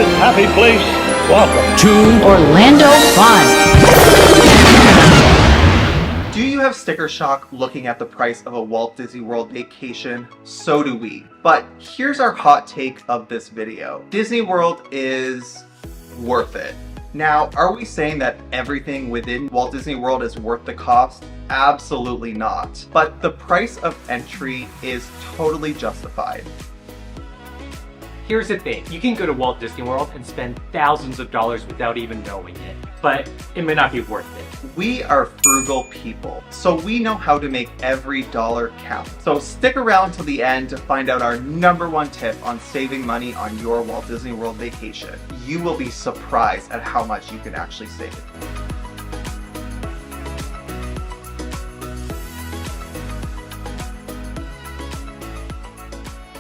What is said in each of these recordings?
this happy place, welcome to Orlando Fun. Do you have sticker shock looking at the price of a Walt Disney World vacation? So do we. But here's our hot take of this video. Disney World is worth it. Now, are we saying that everything within Walt Disney World is worth the cost? Absolutely not. But the price of entry is totally justified. Here's the thing, you can go to Walt Disney World and spend thousands of dollars without even knowing it, but it may not be worth it. We are frugal people, so we know how to make every dollar count. So stick around till the end to find out our #1 tip on saving money on your Walt Disney World vacation. You will be surprised at how much you can actually save.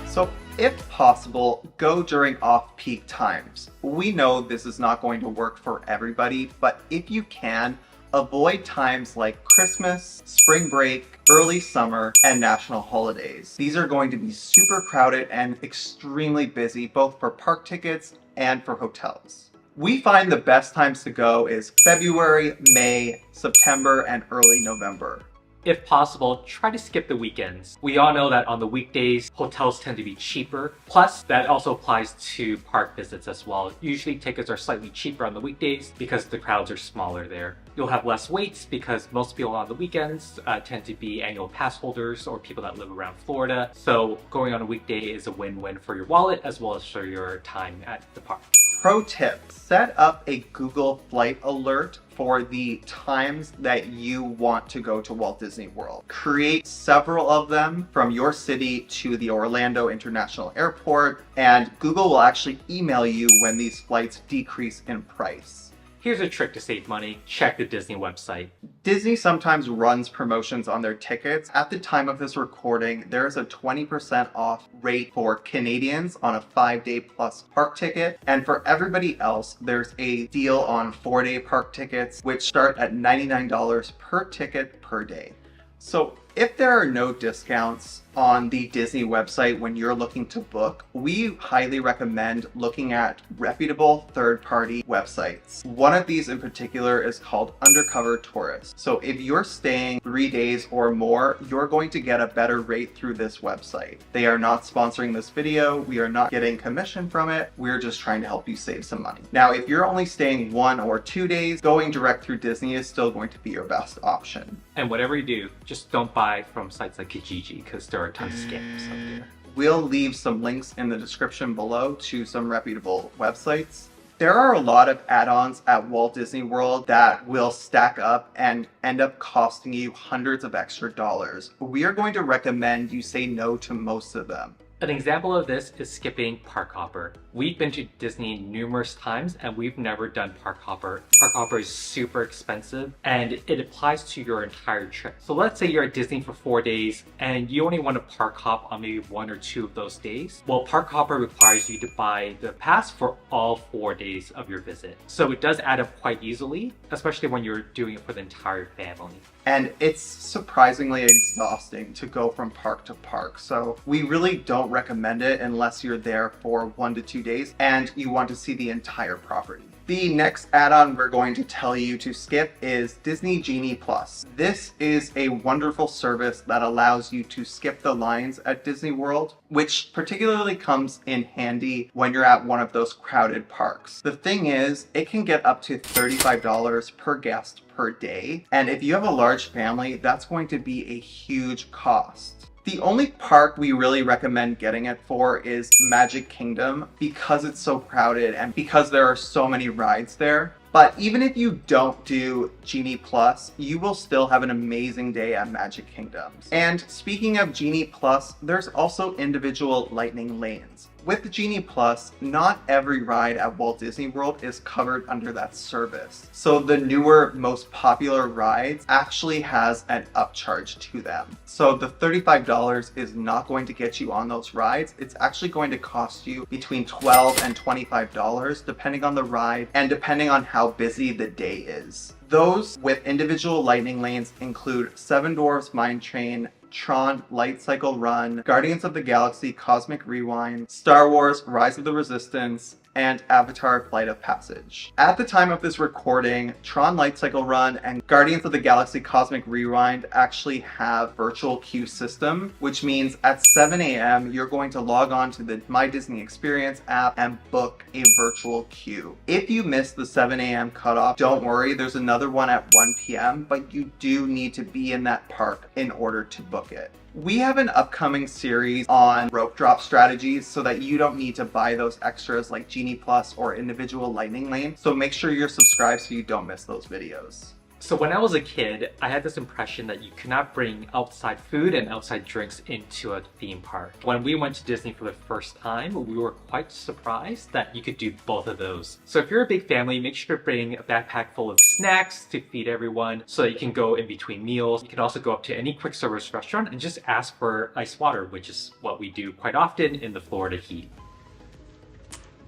So if possible, go during off-peak times. We know this is not going to work for everybody, but if you can, avoid times like Christmas, spring break, early summer, and national holidays. These are going to be super crowded and extremely busy, both for park tickets and for hotels. We find the best times to go is February, May, September, and early November. If possible, try to skip the weekends. We all know that on the weekdays, hotels tend to be cheaper. Plus, that also applies to park visits as well. Usually tickets are slightly cheaper on the weekdays because the crowds are smaller there. You'll have less waits because most people on the weekends tend to be annual pass holders or people that live around Florida. So going on a weekday is a win-win for your wallet as well as for your time at the park. Pro tip, set up a Google flight alert for the times that you want to go to Walt Disney World. Create several of them from your city to the Orlando International Airport, and Google will actually email you when these flights decrease in price. Here's a trick to save money. Check the Disney website. Disney sometimes runs promotions on their tickets. At the time of this recording, there is a 20% off rate for Canadians on a 5-day plus park ticket. And for everybody else, there's a deal on 4-day park tickets, which start at $99 per ticket per day. So if there are no discounts on the Disney website when you're looking to book, we highly recommend looking at reputable third-party websites. One of these in particular is called Undercover Tourist. So if you're staying 3 days or more, you're going to get a better rate through this website. They are not sponsoring this video. We are not getting commission from it. We're just trying to help you save some money. Now, if you're only staying 1 or 2 days, going direct through Disney is still going to be your best option. And whatever you do, just don't buy from sites like Kijiji because there are tons of scams out there. We'll leave some links in the description below to some reputable websites. There are a lot of add-ons at Walt Disney World that will stack up and end up costing you hundreds of extra dollars. We are going to recommend you say no to most of them. An example of this is skipping Park Hopper. We've been to Disney numerous times and we've never done Park Hopper. Park Hopper is super expensive and it applies to your entire trip. So let's say you're at Disney for 4 days and you only want to park hop on maybe 1 or 2 of those days. Well, Park Hopper requires you to buy the pass for all 4 days of your visit. So it does add up quite easily, especially when you're doing it for the entire family. And it's surprisingly exhausting to go from park to park. So we really don't recommend it unless you're there for 1 to 2 days and you want to see the entire property. The next add-on we're going to tell you to skip is Disney Genie Plus. This is a wonderful service that allows you to skip the lines at Disney World, which particularly comes in handy when you're at one of those crowded parks. The thing is, it can get up to $35 per guest per day, and if you have a large family, that's going to be a huge cost. The only park we really recommend getting it for is Magic Kingdom because it's so crowded and because there are so many rides there. But even if you don't do Genie Plus, you will still have an amazing day at Magic Kingdom. And speaking of Genie Plus, there's also individual lightning lanes. With Genie Plus, not every ride at Walt Disney World is covered under that service. So the newer, most popular rides actually has an upcharge to them. So the $35 is not going to get you on those rides. It's actually going to cost you between $12 and $25 depending on the ride and depending on how busy the day is. Those with individual lightning lanes include Seven Dwarfs Mine Train, Tron Light Cycle Run, Guardians of the Galaxy Cosmic Rewind, Star Wars Rise of the Resistance, and Avatar Flight of Passage. At the time of this recording, Tron Light Cycle Run and Guardians of the Galaxy Cosmic Rewind actually have virtual queue system, which means at 7 a.m. you're going to log on to the My Disney Experience app and book a virtual queue. If you miss the 7 a.m. cutoff, don't worry, there's another one at 1 p.m., but you do need to be in that park in order to book it. We have an upcoming series on rope drop strategies so that you don't need to buy those extras like Genie Plus or individual lightning lane. So make sure you're subscribed so you don't miss those videos. So when I was a kid, I had this impression that you cannot bring outside food and outside drinks into a theme park. When we went to Disney for the first time, we were quite surprised that you could do both of those. So if you're a big family, make sure to bring a backpack full of snacks to feed everyone so that you can go in between meals. You can also go up to any quick service restaurant and just ask for ice water, which is what we do quite often in the Florida heat.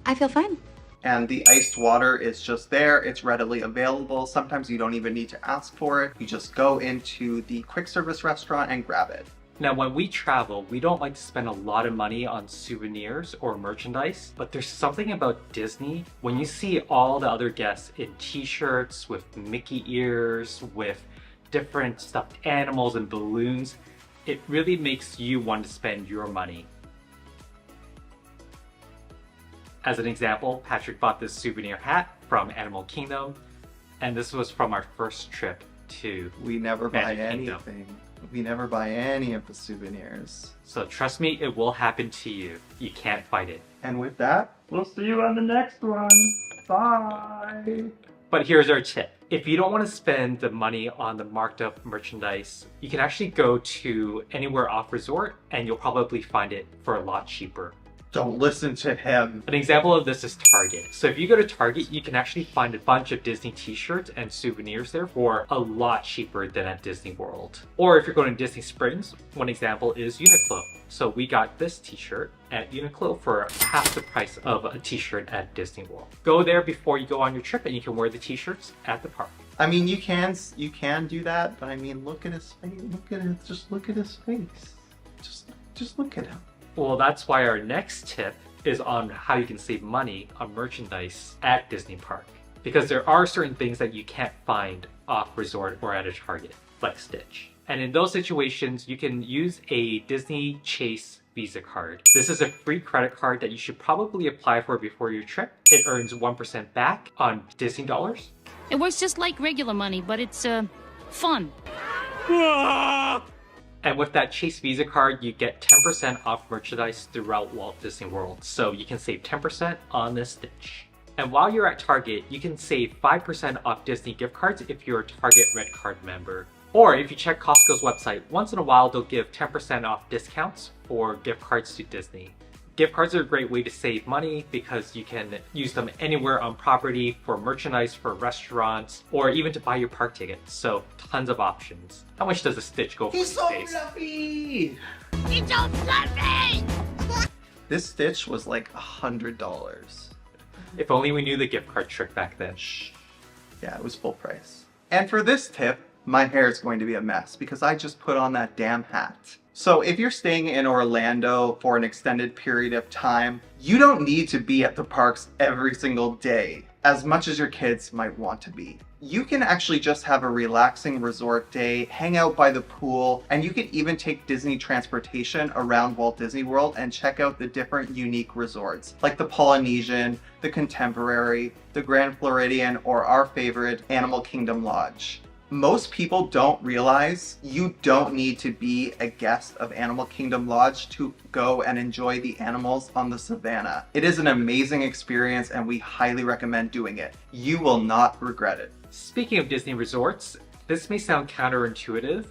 I feel fine. And the iced water is just there, it's readily available. Sometimes you don't even need to ask for it. You just go into the quick service restaurant and grab it. Now, when we travel, we don't like to spend a lot of money on souvenirs or merchandise, but there's something about Disney. When you see all the other guests in t-shirts with Mickey ears, with different stuffed animals and balloons, it really makes you want to spend your money. As an example, Patrick bought this souvenir hat from Animal Kingdom, and this was from our first trip to We never buy Magic Kingdom. anything. We never buy any of the souvenirs. So trust me, it will happen to you. You can't fight it. And with that, we'll see you on the next one. Bye! But here's our tip. If you don't want to spend the money on the marked up merchandise, you can actually go to anywhere off resort and you'll probably find it for a lot cheaper. Don't listen to him. An example of this is Target. So if you go to Target, you can actually find a bunch of Disney t-shirts and souvenirs there for a lot cheaper than at Disney World. Or if you're going to Disney Springs, one example is Uniqlo. So we got this t-shirt at Uniqlo for half the price of a t-shirt at Disney World. Go there before you go on your trip and you can wear the t-shirts at the park. I mean, you can do that, but I mean, look at his face. Just look at his face. Just look at him. Well, that's why our next tip is on how you can save money on merchandise at Disney Park. Because there are certain things that you can't find off resort or at a Target, like Stitch. And in those situations, you can use a Disney Chase Visa card. This is a free credit card that you should probably apply for before your trip. It earns 1% back on Disney dollars. It works just like regular money, but it's, fun. And with that Chase Visa card, you get 10% off merchandise throughout Walt Disney World. So you can save 10% on this Stitch. And while you're at Target, you can save 5% off Disney gift cards if you're a Target Red Card member. Or if you check Costco's website, once in a while they'll give 10% off discounts for gift cards to Disney. Gift cards are a great way to save money because you can use them anywhere on property for merchandise, for restaurants, or even to buy your park tickets. So tons of options. How much does a Stitch go for He's these so days? fluffy! He's so fluffy! This Stitch was like $100. If only we knew the gift card trick back then. Yeah, it was full price. And for this tip, my hair is going to be a mess because I just put on that damn hat. So if you're staying in Orlando for an extended period of time, you don't need to be at the parks every single day, as much as your kids might want to be. You can actually just have a relaxing resort day, hang out by the pool, and you can even take Disney transportation around Walt Disney World and check out the different unique resorts, like the Polynesian, the Contemporary, the Grand Floridian, or our favorite, Animal Kingdom Lodge. Most people don't realize you don't need to be a guest of Animal Kingdom Lodge to go and enjoy the animals on the savannah. It is an amazing experience and we highly recommend doing it. You will not regret it. Speaking of Disney resorts, this may sound counterintuitive,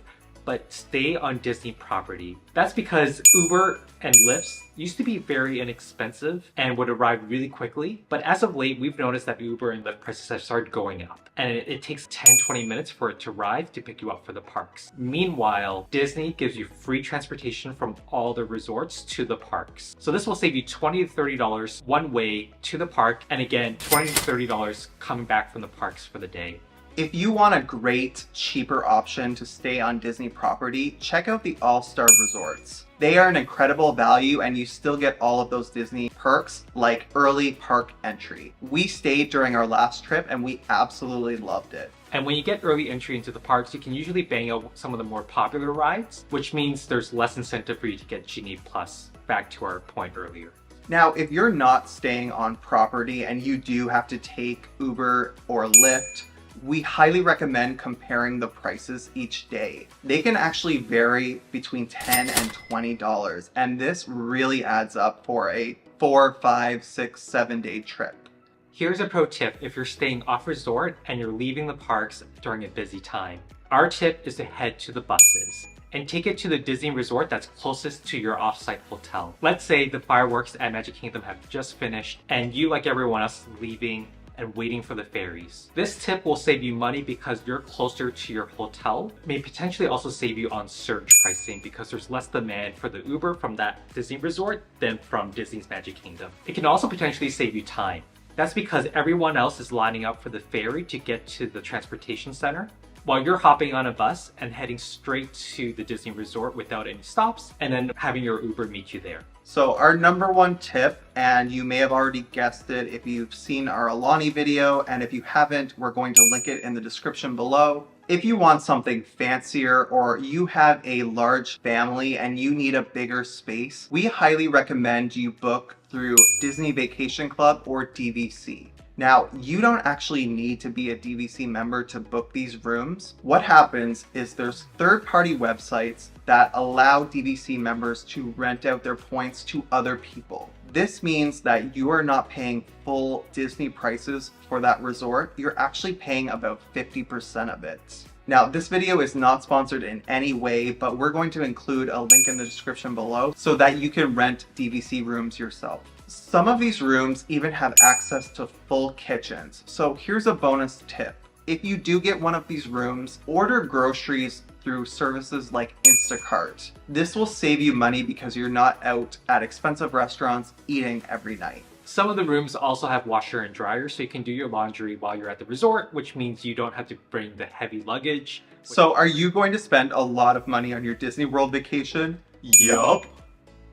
but stay on Disney property. That's because Uber and Lyft used to be very inexpensive and would arrive really quickly. But as of late, we've noticed that Uber and Lyft prices have started going up. And it takes 10-20 minutes for it to arrive to pick you up for the parks. Meanwhile, Disney gives you free transportation from all the resorts to the parks. So this will save you $20 to $30 one way to the park. And again, $20 to $30 coming back from the parks for the day. If you want a great, cheaper option to stay on Disney property, check out the All-Star Resorts. They are an incredible value and you still get all of those Disney perks like early park entry. We stayed during our last trip and we absolutely loved it. And when you get early entry into the parks, you can usually bang out some of the more popular rides, which means there's less incentive for you to get Genie Plus, back to our point earlier. Now, if you're not staying on property and you do have to take Uber or Lyft, we highly recommend comparing the prices each day. They can actually vary between $10 and $20, and this really adds up for a 4, 5, 6, 7-day trip. Here's a pro tip if you're staying off resort and you're leaving the parks during a busy time. Our tip is to head to the buses and take it to the Disney resort that's closest to your off-site hotel. Let's say the fireworks at Magic Kingdom have just finished and you, like everyone else, leaving and waiting for the ferries. This tip will save you money because you're closer to your hotel. It may potentially also save you on surge pricing because there's less demand for the Uber from that Disney resort than from Disney's Magic Kingdom. It can also potentially save you time. That's because everyone else is lining up for the ferry to get to the transportation center, while you're hopping on a bus and heading straight to the Disney resort without any stops, and then having your Uber meet you there. So our number one tip, and you may have already guessed it if you've seen our Alani video, and if you haven't, we're going to link it in the description below. If you want something fancier or you have a large family and you need a bigger space, we highly recommend you book through Disney Vacation Club or DVC. Now, you don't actually need to be a DVC member to book these rooms. What happens is there's third-party websites that allow DVC members to rent out their points to other people. This means that you are not paying full Disney prices for that resort. You're actually paying about 50% of it. Now, this video is not sponsored in any way, but we're going to include a link in the description below so that you can rent DVC rooms yourself. Some of these rooms even have access to full kitchens. So here's a bonus tip. If you do get one of these rooms, order groceries through services like Instacart. This will save you money because you're not out at expensive restaurants eating every night. Some of the rooms also have washer and dryer, so you can do your laundry while you're at the resort, which means you don't have to bring the heavy luggage. So are you going to spend a lot of money on your Disney World vacation? Yup.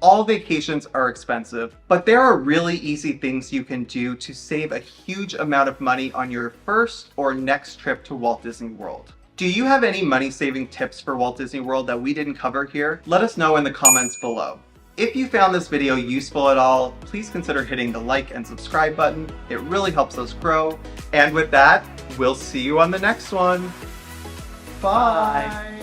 All vacations are expensive, but there are really easy things you can do to save a huge amount of money on your first or next trip to Walt Disney World. Do you have any money-saving tips for Walt Disney World that we didn't cover here? Let us know in the comments below. If you found this video useful at all, please consider hitting the like and subscribe button. It really helps us grow. And with that, we'll see you on the next one. Bye.